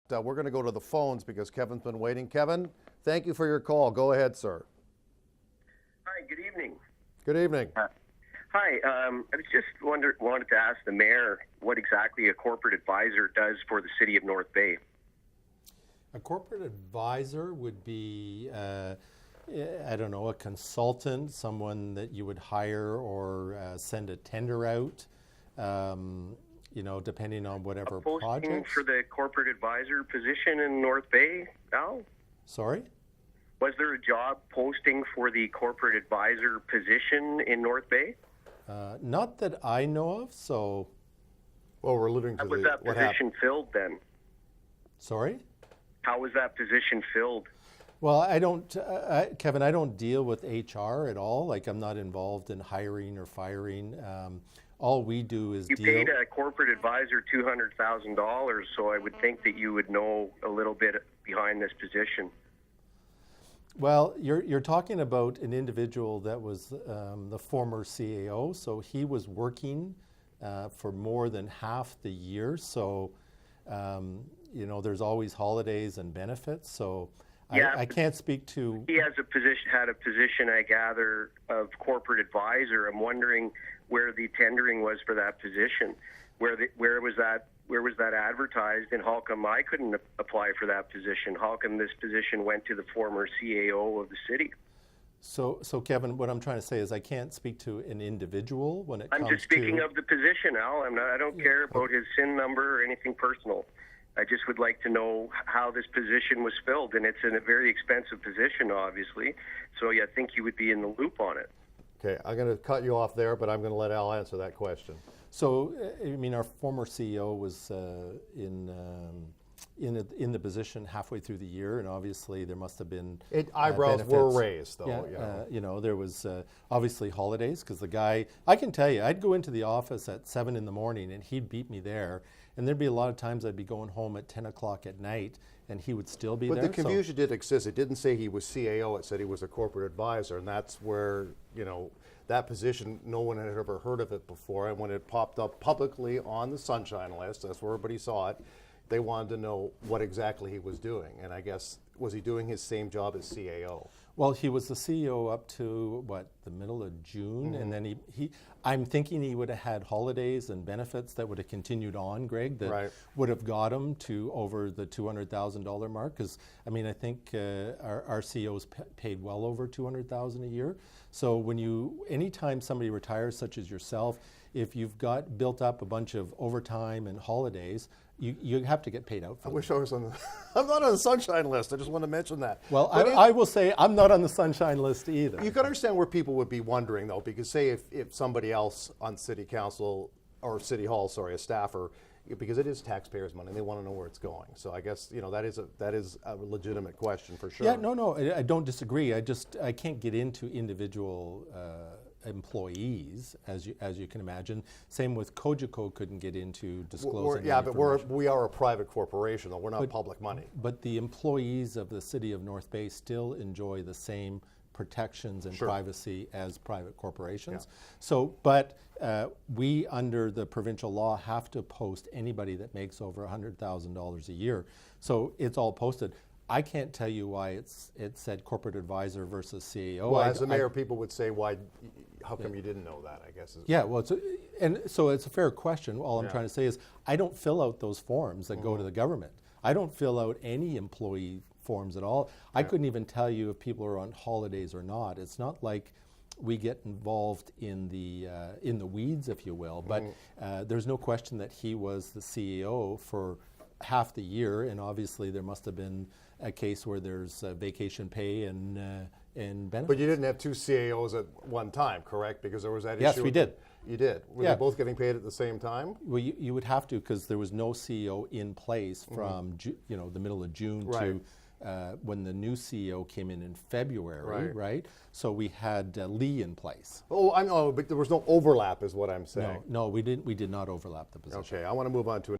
we're going to go to the phones because Kevin's been waiting. Kevin, thank you for your call. Go ahead, sir. Hi, good evening. Good evening. Hi, I was just wanted to ask the mayor what exactly a corporate advisor does for the city of North Bay. A corporate advisor would be, I don't know, a consultant, someone that you would hire or send a tender out, you know, depending on whatever project. For the corporate advisor position in North Bay, Al? Sorry? Was there a job posting for the corporate advisor position in North Bay? Not that I know of, so... Well, we're alluding to Was that position filled then? Sorry? How was that position filled? Well, I don't, Kevin, I don't deal with HR at all. Like, I'm not involved in hiring or firing. All we do is You paid a corporate advisor $200,000, so I would think that you would know a little bit behind this position. Well, you're talking about an individual that was the former CAO, so he was working for more than half the year. So, you know, there's always holidays and benefits. So, yeah, I can't speak to. He had a position, I gather, of corporate advisor. I'm wondering where the tendering was for that position. Where was that advertised, and how come I couldn't apply for that position? How come this position went to the former CAO of the city? So Kevin, what I'm trying to say is I can't speak to an individual when it comes to... I'm just speaking of the position, Al. I don't care about his SIN number or anything personal. I just would like to know how this position was filled, and it's in a very expensive position, obviously. So yeah, I think you would be in the loop on it. Okay, I'm going to cut you off there, but I'm going to let Al answer that question. So, I mean, our former CEO was in the position halfway through the year, and obviously there must have been eyebrows benefits. were raised, though. Yeah, you know, there was obviously holidays because the guy. I can tell you, I'd go into the office at 7 in the morning, and he'd beat me there. And there'd be a lot of times I'd be going home at 10 o'clock at night, and he would still be there. But the confusion did exist. It didn't say he was CAO. It said he was a corporate advisor, and that's where, you know, that position, no one had ever heard of it before. And when it popped up publicly on the Sunshine List, that's where everybody saw it, they wanted to know what exactly he was doing. And I guess, was he doing his same job as CAO? Well, he was the CEO up to, what, the middle of June? And then I'm thinking he would have had holidays and benefits that would have continued on, Greg, that would have got him to over the $200,000 mark. Because, I mean, I think our CEOs paid well over $200,000 a year. So anytime somebody retires, such as yourself, if you've got built up a bunch of overtime and holidays, you have to get paid out for them. I wish I was on the... I'm not on the Sunshine List. I just want to mention that. Well, I will say I'm not on the Sunshine List either. You can understand where people would be wondering, though, because say if somebody else on City Council or City Hall, sorry, a staffer, because it is taxpayers' money, and they want to know where it's going. So I guess, you know, that is a legitimate question for sure. Yeah, no, I don't disagree. I can't get into individual employees, as you can imagine. Same with Cogeco couldn't get into disclosing. But we are a private corporation, though. We're not public money. But the employees of the city of North Bay still enjoy the same protections and privacy as private corporations. Yeah. So, but we, under the provincial law, have to post anybody that makes over $100,000 a year. So it's all posted. I can't tell you why it said corporate advisor versus CAO. Well, as a mayor, people would say, how come you didn't know that, I guess. Yeah, well, so it's a fair question. All I'm trying to say is I don't fill out those forms that go to the government. I don't fill out any employee forms at all. I couldn't even tell you if people are on holidays or not. It's not like we get involved in the weeds, if you will. But there's no question that he was the CEO for half the year, and obviously there must have been a case where there's vacation pay and benefits. But you didn't have two CAOs at one time, correct? Because there was that issue. Yes, we did. You did? Were they both getting paid at the same time? Well, you would have to, because there was no CEO in place from the middle of June to when the new CEO came in February, right? So we had Lee in place. Oh, I know, but there was no overlap is what I'm saying. No, we did not overlap the position. Okay, I want to move on to